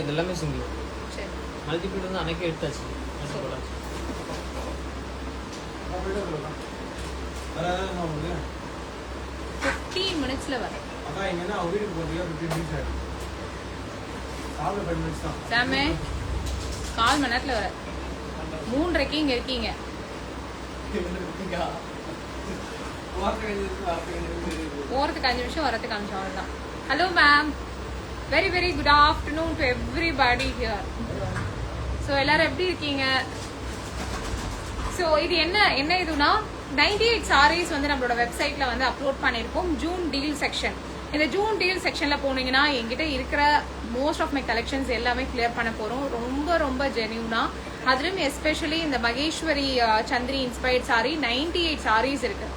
இது எல்லாமே சிங்கிள். சரி மல்டிபிள் வந்து அன்னைக்கே எடுத்தாச்சு. 15 minutesல வர. அதான் எங்கன்னா அவங்க வீட்டுக்கு போறதுக்கு 15 minutes ஆகும். சாப்பிட 5 minutes தான். சாமே 4 மணி நேரத்துல வர. 3:30க்கு இங்க இருக்கீங்க. போறதுக்கு 5 நிமிஷம் வரதுக்கு 5 நிமிஷம் அவ்வளவுதான். Hello ma'am, very very good afternoon to everybody here. So எல்லாரும் எப்படி இருக்கீங்க? ஸோ இது என்ன இதுனா 98 sarees வந்து நம்மளோட வெப்சைட்ல வந்து அப்லோட் பண்ணியிருக்கோம். June deal section. இந்த ஜூன் டீல் செக்ஷன்ல போனீங்கன்னா என்கிட்ட இருக்கிற மோஸ்ட் ஆஃப் மை கலெக்ஷன்ஸ் எல்லாமே கிளியர் பண்ண போறோம். ரொம்ப ரொம்ப ஜென்யூனா, அதுலயும் எஸ்பெஷலி இந்த மகேஸ்வரி சந்திரி இன்ஸ்பயர்ட் சாரி 98 sarees இருக்கு.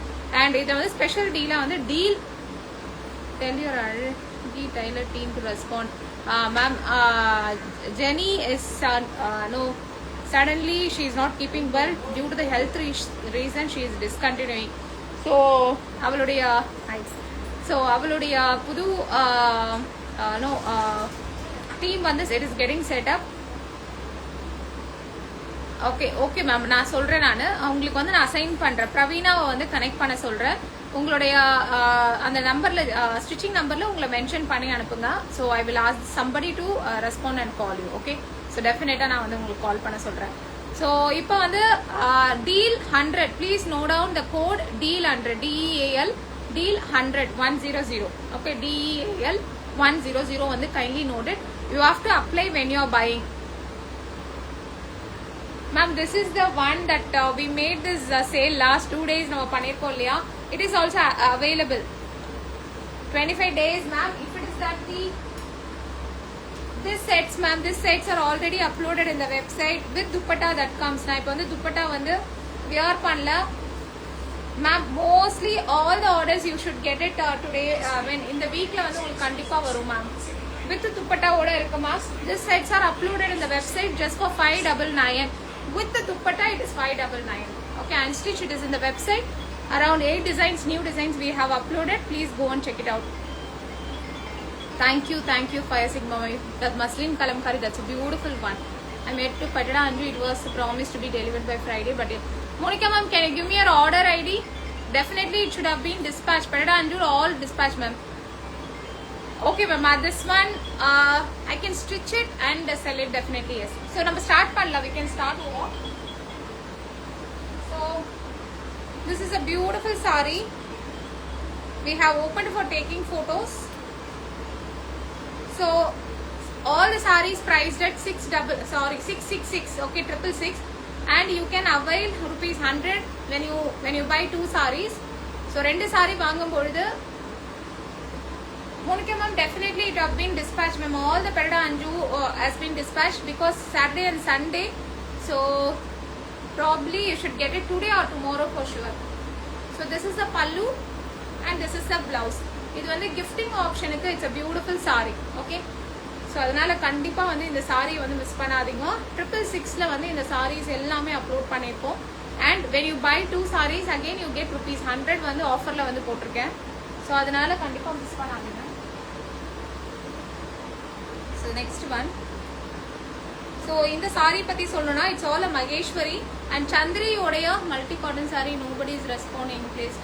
அண்ட் இது வந்து ஸ்பெஷல் டீலா வந்து டீல் டெல் யுவர் அழகி tailor team to respond. Ma'am Jenny is no suddenly she is not keeping well due to the health reason she is discontinuing. So avaluடைய புது team வந்து it is getting set up. Okay ma'am, நான் சொல்றேன். உங்களுக்கு வந்து நான் assign பண்றேன். பிரவீனாவை வந்து connect பண்ண சொல்றேன். உங்களுடைய அந்த நம்பர்ல ஸ்டிச்சிங் நம்பர்ல உங்களை மென்ஷன் பண்ணி அனுப்புங்க. So I will ask somebody to respond and call you. Okay, so டெஃபினட்டா நான் வந்து உங்களுக்கு கால் பண்ண சொல்றேன். ஸோ இப்போ வந்து deal 100, please note down the code deal 100, DEAL deal 100 100. Okay, DEAL 100 வந்து kindly noted. You have to apply when you are buying. Ma'am, this is the one that we made this sale last 2 days. நம்ம பண்ணிருக்கோம் இல்லையா? It is also available 25 days, ma'am. If it is that this sets, ma'am, this sets are already uploaded in the website with dupatta that comes. நான் இப்போ வந்து dupatta வந்து wear பண்ணல. Ma'am, mostly all the orders you should get it today. When in the weekல வந்து உங்களுக்கு கண்டிப்பா வரும் ma'am. With dupatta ஓட இருக்கு ma'am. This sets are uploaded in the website just for 599. With the dupatta it is 599. Okay, unstitched it is in the website. Around 8 designs, new designs we have uploaded. Please go and check it out. Thank you Fire Sigma. That muslin kalamkari, that's a beautiful one. I made to Patada Anju. It was promised to be delivered by Friday, but Monica ma'am, can you give me your order ID? Definitely it should have been dispatched. Patada Anju all dispatched, ma'am. Okay ma'am, this one I can stitch it and sell it, definitely yes. So நம்ம start பண்ணலாம். We can start over. So this is a beautiful saree. We have opened for taking photos. So all the sarees priced at 666. Okay, 666, and you can avail ₹100 when you buy 2 sarees. So 2 saree வாங்கும் பொழுது Monica ma'am, definitely it have been dispatched, ma'am. All the Patada Anju has been dispatched because Saturday and Sunday. So probably you should get it today or tomorrow for sure. So this is the pallu and this is the blouse. இது வந்து gifting optionக்கு it's a beautiful saree. Okay, so அதனால கண்டிப்பா வந்து இந்த saree வந்து miss பண்ணாதீங்க. 666ல வந்து இந்த sarees எல்லாமே அப்லோட் பண்ணிருக்கோம். And when you buy 2 sarees again you get ₹100 வந்து ஆஃபர்ல வந்து போட்டிருக்கேன். So அதனால கண்டிப்பா மிஸ் பண்ணாதீங்க. So next one. So இந்த saree பத்தி சொல்லணும்னா it's all a Maheshwari and Chandri உடைய multi cotton saree. Nobody is responding, please.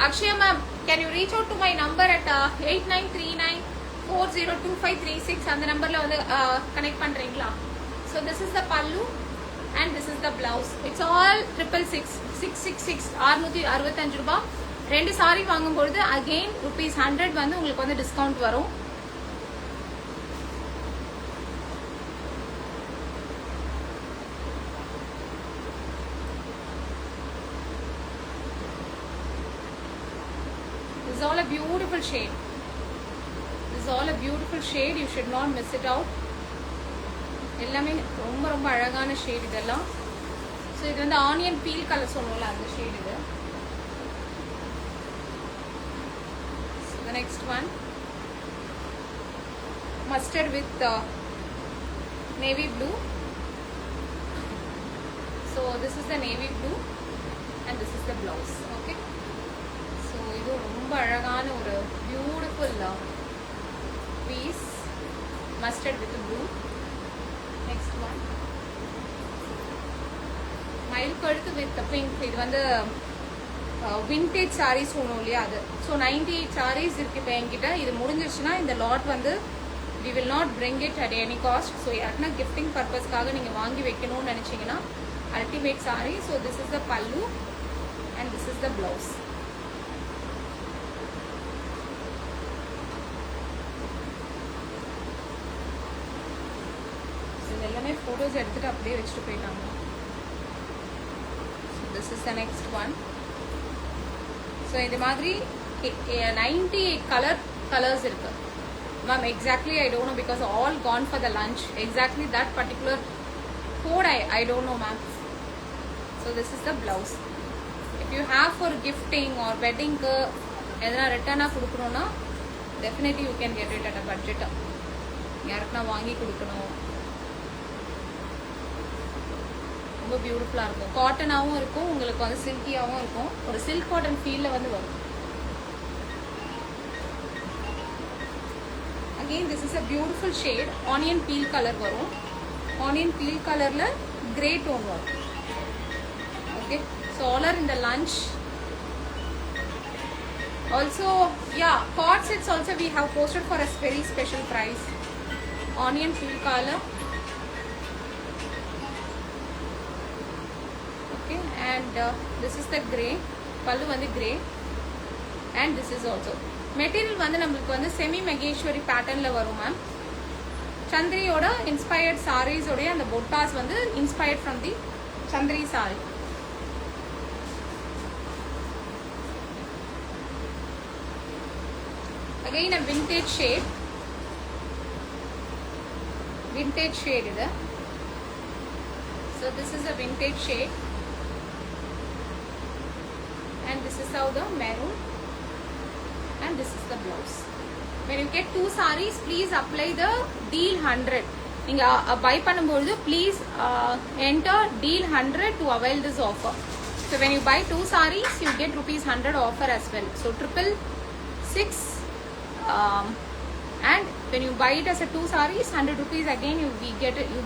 Akshaya ma'am, can you reach out to my number at 8939402536? அந்த நம்பர்ல வந்து கனெக்ட் பண்றீங்களா? So this is the pallu and this is the blouse. It's all 666 665 ரெண்டு sorry வாங்கும் பொழுது again ₹100 வந்து உங்களுக்கு வந்து டிஸ்கவுண்ட் வரும். This is all a beautiful shade. This is all a beautiful shade. You should not miss it out. எல்லாமே ரொம்ப ரொம்ப அழகான ஷேட் இதெல்லாம். ஸோ இது வந்து ஆனியன் பீல் கலர் சொல்லுவோம்ல அந்த ஷேட் இது. The next one, mustard with navy blue. So this is the navy blue and this is the blouse. Okay, so இது ரொம்ப அழகான ஒரு beautiful piece. mustard with blue. Next one, மயில் கழுத்து with pink. இது வந்து vintage sarees ஒன்றும் இல்லையா அது. ஸோ 98 sarees இருக்கு இப்போ என்கிட்ட. இது முடிஞ்சிருச்சுன்னா இந்த லாட் வந்து we will not bring it at any cost. So யாருன்னா கிஃப்டிங் பர்பஸ்க்காக நீங்கள் வாங்கி வைக்கணும்னு நினச்சிங்கன்னா ultimate saree. So this is the pallu and this is the blouse. So இதெல்லாமே ஃபோட்டோஸ் எடுத்துகிட்டு அப்படியே வச்சுட்டு போயிட்டாங்க. So this is the next one. So இந்த மாதிரி 98 colors இருக்கு ma'am. Exactly I don't know because all gone for the lunch. Exactly that particular code I don't know ma'am. So this is the blouse. If you have for gifting or wedding எதனா ரிட்டர்னாக கொடுக்கணும்னா definitely you can get it at a budget. யாருக்குனா வாங்கி கொடுக்கணும். ரொம்ப பியூட்டிஃபுல்லாக இருக்கும். காட்டனாகவும் இருக்கும், உங்களுக்கு வந்து சில்கியாகவும் இருக்கும். ஒரு சில்க் காட்டன் ஃபீலில் வந்து வரும். Again this is a beautiful shade. Onion peel colour வரும். ஆனியன் பீல் கலரில் கிரே டோன் வரும். Okay, so all are in the launch. Also, yeah, cord sets also we have posted for a very special price. Onion peel color. Okay, and this is the grey. Pallu vandu grey, and this is also material vandu namakku vandu semi Maheshwari pattern la varum ma'am. Chandri oda inspired sarees oda and the bottas vandu inspired from the Chandri saree. Again a vintage shade. Vintage shade ida. So this is a vintage shade. And this is how the maroon. And this is the blouse. When you get two sarees, please apply the deal 100. நீங்க buy பண்ணும்போது please enter deal 100 to avail this offer. So when you buy two sarees, you get rupees 100 offer as well. So 666. And when you buy it as a two sarees, 100 rupees again you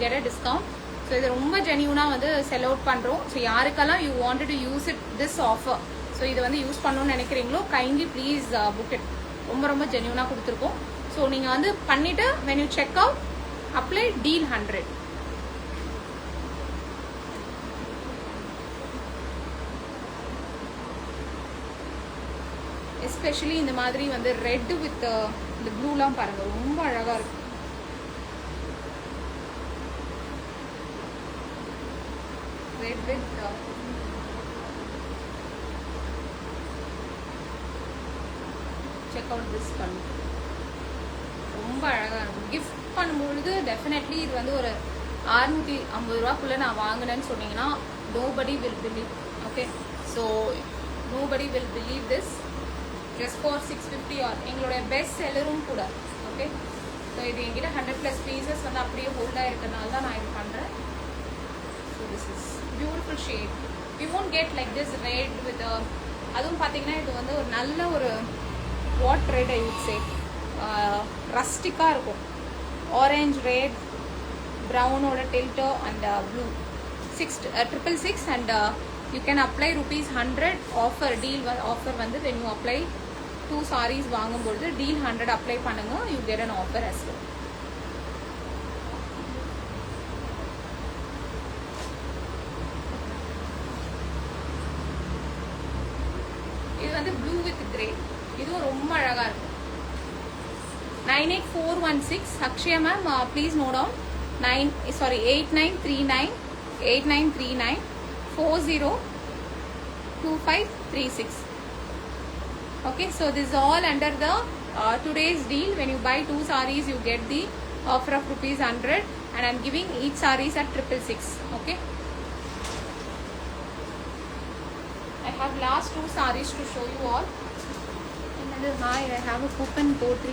get a discount. So இது ரொம்ப ஜெனியூனா வந்து செல் out பண்றோம். So யாருக்கெல்லாம் you wanted to use it this offer, so இதை வந்து use பண்ணணும்னு நினைக்கிறீங்களோ kindly please book it. ரொம்ப ரொம்ப ஜெனியூனா கொடுத்துருக்கோம். ஸோ நீங்க வந்து பண்ணிட்டு when you check out, apply deal 100. Especially இந்த மாதிரி வந்து ரெட் வித் இந்த ப்ளூலாம் பாருங்க, ரொம்ப அழகா இருக்கு. Red with check out this colour, ரொம்ப அழகா இருக்கும். கிஃப்ட் பண்ணும்பொழுது டெஃபினெட்லி இது வந்து ஒரு 650 ரூபாக்குள்ள நான் வாங்கினேன்னு சொன்னீங்கன்னா nobody will believe. Okay, so nobody will believe this. Just for 650 or எங்களுடைய பெஸ்ட் செல்லரும் கூட. ஓகே, ஸோ இது எங்கிட்ட 100+ பீசஸ் வந்து அப்படியே ஹோல்டாக இருக்கிறதுனால தான் நான் இது பண்ணுறேன். So this is beautiful shade. You won't get like this red with அதுவும் பார்த்தீங்கன்னா இது வந்து ஒரு நல்ல ஒரு what red I would say ரஸ்டிக்காக இருக்கும். ஆரஞ்ச், ரெட், ப்ரௌனோட டில்ட்டோ and blue. 666 and you can apply rupees 100 offer deal offer வந்து when you apply two sarees வாங்கும்போது deal 100 apply பண்ணுங்க, you get an offer as well. இது வந்து blue with grey, இதுவும் ரொம்ப அழகா இருக்கு. 98416 Akshaya ma'am please note down. 8939 402536. Okay, so this is all under the today's deal. When you buy two sarees, you get the offer of rupees 100, and I'm giving each sarees at 666. Okay, I have last two sarees to show you all. Another, hi, I have a coupon code.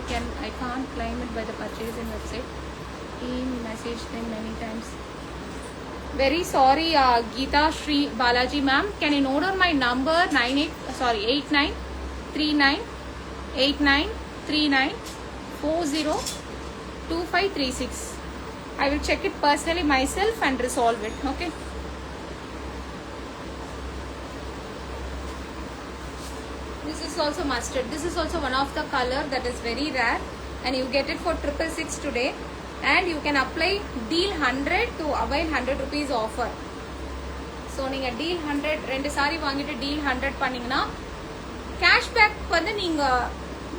I can't claim it by the purchasing website. Message them many times. Very sorry, Geeta Shri Balaji ma'am. Can you note down my number? 8939 402536. 2536. I will check it personally myself and resolve it. Okay. This is also mustard. This is also one of the color that is very rare, and you get it for 666 today, and you can apply deal 100 to avail 100 rupees offer. So நீங்க deal 100 ரெண்டு sorry வாங்கிட்டு deal 100 பண்ணீங்கன்னா cashback வந்து நீங்க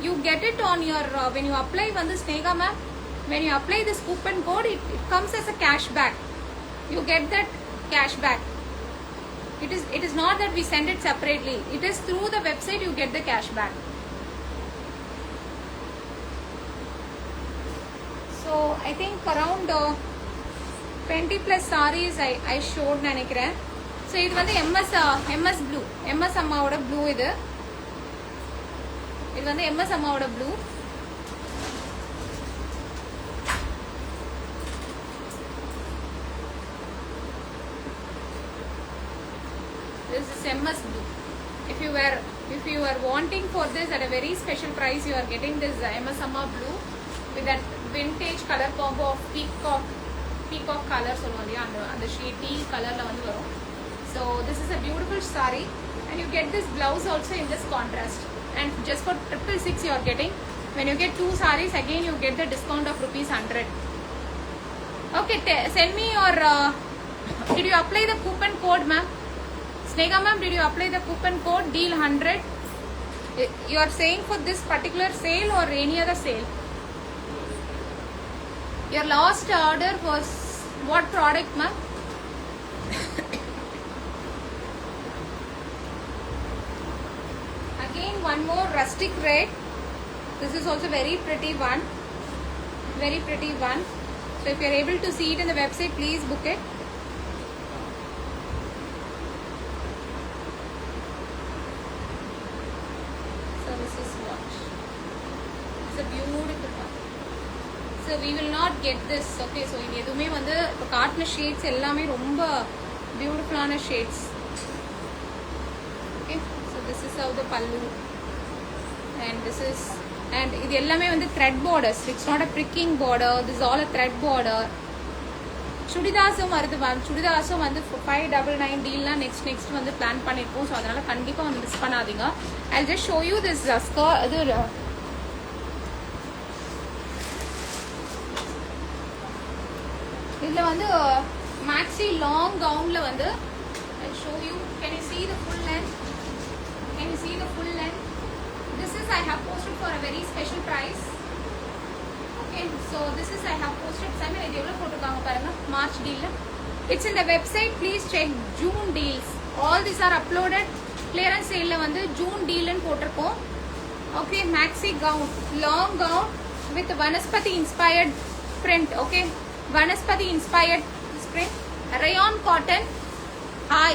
you get it on your when you apply வந்து Snega ma'am, when you apply this coupon code, it comes as a cashback. You get that cashback. It is not that we send it separately. It is through the website you get the cashback. So I think around 20 plus sarees I showed நினைக்கிறேன். So இது வந்து MS blue, MS அம்மாவோட blue இது வந்து MS அம்மாவோட blue. This is MS blue. If you were wanting for this at a very special price, you are getting this MS Amma blue with that vintage color combo of peacock color சொல்லுவோம் இல்லையா, அந்த shade teal colorல வந்து வரும். So this is a beautiful saree, and you get this blouse also in this contrast, and just for 666 you are getting. When you get 2 sarees, again you get the discount of ₹100. Okay, send me your did you apply the coupon code ma'am? Snega ma'am, did you apply the coupon code deal 100? You are saying for this particular sale or any other sale? Your last order was what product ma'am? Again one more rustic red. This is also very pretty one. Very pretty one. So if you are able to see it in the website, please book it. So this is what. It's a beautiful one. So we will not get this. Okay, so இது எதுவுமே வந்து இப்போ காட்டின shades எல்லாமே ரொம்ப பியூட்டிஃபுல்லான shades. Okay, so this is how the pallu, and this is, and இது எல்லாமே வந்து thread borders. It's not a pricking border. This is all a thread border. சுடிதாஸும் வருது மேம். சுடிதாஸும் வந்து 599 டீல்லாம் நெக்ஸ்ட் வந்து பிளான் பண்ணியிருக்கோம். ஸோ அதனால கண்டிப்பாக வந்து மிஸ் பண்ணாதீங்க. I'll just show you this இது இதில் வந்து மேக்ஸி லாங் கவுனில் வந்து I'll show you. Can you see the full length? Can you see the full length? This is I have posted for a very special price. Okay, so this is I have posted. Simon, இது எவ்வளோ போட்டிருக்காங்க பாருங்க, March deal. It's in the website. Please check June deals. All these are uploaded. Clearance sale வந்து June deal ன்னு போட்டிருக்கோம். Okay, maxi gown, long gown with Vanaspati inspired print. Okay, Vanaspati inspired print. Rayon cotton. Hi,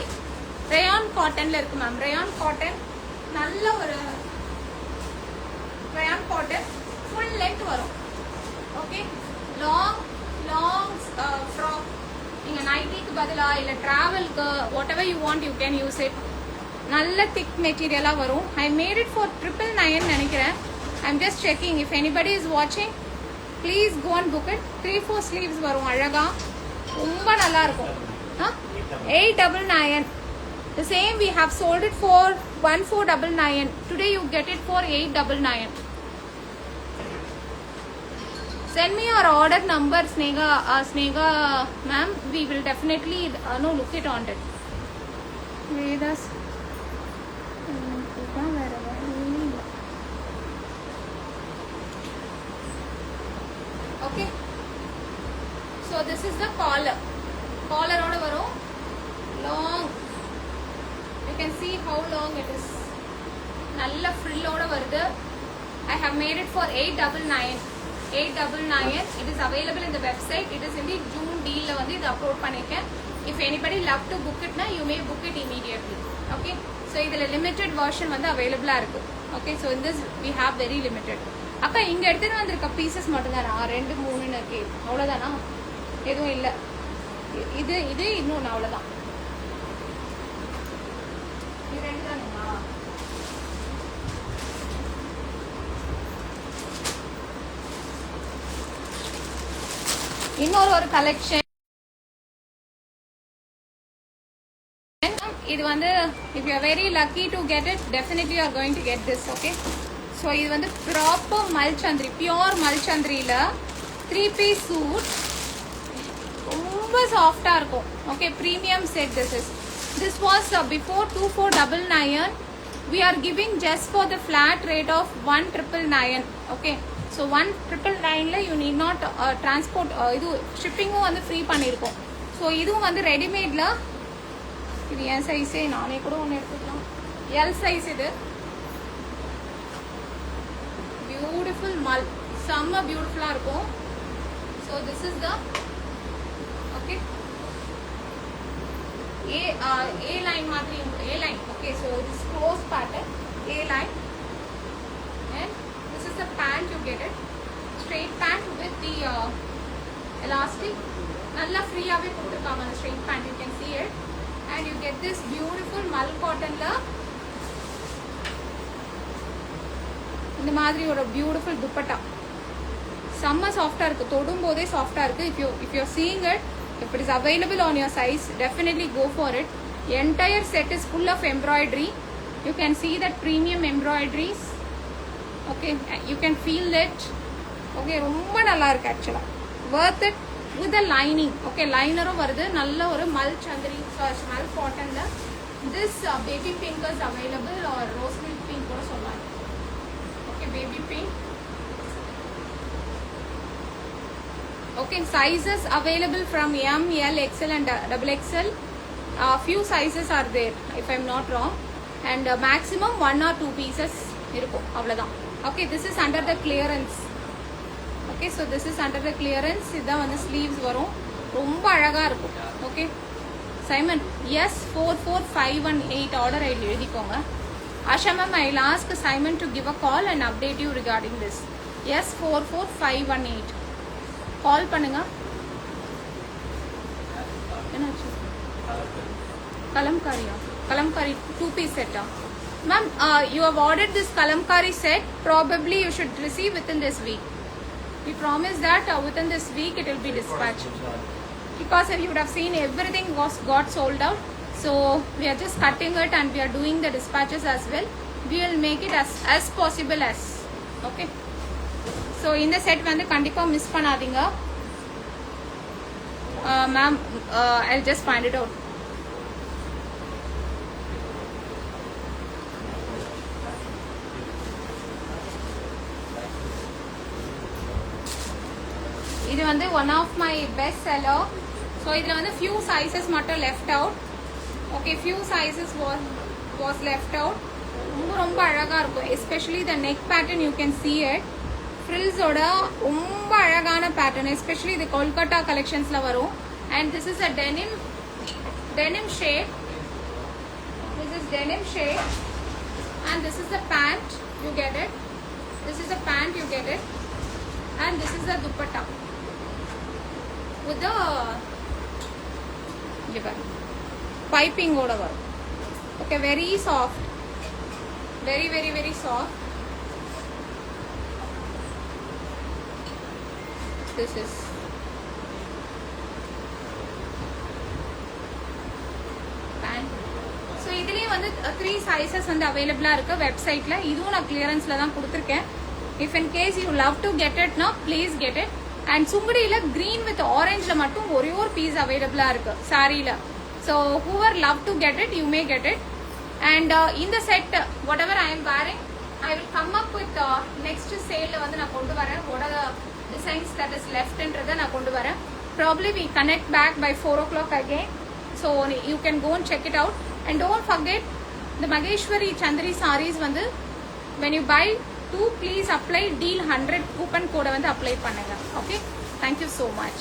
rayon cottonல இருக்கு ma'am. Rayon cotton நல்ல ஒரு rayon cotton full length வரும். Okay, long frock. நீங்க நைட்டிக்கு பதிலா இல்ல டிராவல்க்கு whatever you want you can use it. நல்ல thick மெட்டீரியலா வரும். I made it for 999 நினைக்கிறேன். I'm just checking. If anybody is watching, please go and book it. 3-4 sleeves வரும் அழகா. ரொம்ப நல்லா இருக்கும். 899. The same we have sold it for 1499. Today you get it for 899. Send me your order number, Snega ma'am. We will definitely look it on it. Vedas. Okay. So this is the collar. Collar oda varum. Long. You can see how long it is. Nalla frill oda varudhu. I have made it for 899. 899. It is available in the website. It is in the June deal la vandu idu upload பண்ணிருக்கேன். If anybody love to book it na, you may book it immediately. Okay, so idhula limited version vandu available ah irukku. Okay, so in this we have very limited. akka inga eduthu vandirukka pieces mattum dana 2 3 ன்னு இருக்கு. அவ்வளவுதானா? எதுவும் இல்ல. இது இன்னும் அவ்வளவுதான். இது ரெண்டு தானேமா? இன்னொரு கலெக்ஷன் இது வந்து if you are very lucky to get it, definitely you are going to get this. Okay, so இது வந்து proper மல்சந்திரி, pure மல்சந்திரியில 3-piece suit, ரொம்ப சாஃப்டா இருக்கும். Okay, premium set this was before 2499. We are giving just for the flat rate of 1999. Okay, so 1999 ல you need not transport இது shipping-உம் வந்து free பண்ணிருக்கோம். So இதுவும் வந்து ரெடிமேட்ல இது என் சைஸே, நானே கூட ஒன்று எடுத்துக்கலாம். எல் சைஸ் இது. பியூட்டிஃபுல் மல், செம்ம பியூட்டிஃபுல்லாக இருக்கும். So this is the okay A line மாதிரி, A line. Okay, so this close pattern A line and this is the band. You get it straight band with the elastic. நல்லா ஃப்ரீயாகவே கொடுத்துருக்காங்க அந்த straight band. You can see it. And you get this beautiful mal cotton la இந்த மாதிரி ஒரு beautiful dupatta. செம்ம சாஃப்டா இருக்கு, தொடும் போதே சாஃப்டா இருக்கு. if you are seeing it, if it is available on your size, definitely go for it. Entire set is full of embroidery. You can see that premium embroideries. Okay, you can feel it. Okay, ரொம்ப நல்லா இருக்கு actually. Worth it with the lining. Okay, liner வருது. நல்ல ஒரு மல்சந்திரி மல் காட்டன்ல. This baby pink is available or rose milk pink கூட சொல்லலாம். Okay, baby pink. Okay, sizes available from M, L, XL and XXL. Few sizes are there if I'm not wrong, and maximum 1 or 2 pieces இருக்கும், அவ்வளவுதான். Okay, this is under the clearance. Okay, so this is under the clearance. இதான் வந்து sleeves வரும், ரொம்ப அழகா இருக்கும். Okay, Simon, yes 44518 order ID எழுதிக்கோங்க. Asha ma'am, I'll ask Simon to give a call and update you regarding this. Yes 44518 கால் பண்ணுங்க. என்னாச்சு? kalamkari 2-piece set. Ma'am, you have ordered this kalamkari set. Probably you should receive within this week. We promise that within this week it will be dispatched. Because you would have seen everything got sold out. So we are just cutting it and we are doing the dispatches as well. We will make it as possible as. Okay. So in the set வந்து கண்டிப்பா miss பண்ணாதீங்க. Ma'am, I'll just find it out. இது வந்து one of my best seller. So இதுல வந்து few sizes மட்டும் left out. Okay, few sizes was left out. ரொம்ப அழகா இருக்கும். Especially the neck pattern, you can see it. Frills ஓட ரொம்ப அழகான pattern, especially the Kolkata collectionsல வரும். And this is a denim shape. This is denim shape. And this is the pant, you get it. This is the pant, you get it. And this is the dupatta. With the piping oda varum. Okay, very soft, very soft. This is pant. So idile வந்து 3 sizes வந்து available இருக்கு வெப்சைட்ல. இதுவும் நான் கிளியரன்ஸ்ல தான் கொடுத்திருக்கேன். If in case you love to get it now, please get it. And சுங்குடியில green with orange ல மட்டும் ஒரே ஒரு piece available இருக்கு சாரியில. So whoever love to get it, you may get it. And in the set, whatever I am wearing, I will come up with next sale ல வந்து நான் கொண்டு வரேன். What are the designs that is left என்றத நான் கொண்டு வரேன். Probably we connect back by 4 o'clock again. So you can go and check it out. And don't forget the Maheshwari Chandri sarees வந்து when you buy 2, please apply deal 100 coupon code வந்து apply பண்ணுங்க. Okay, thank you so much.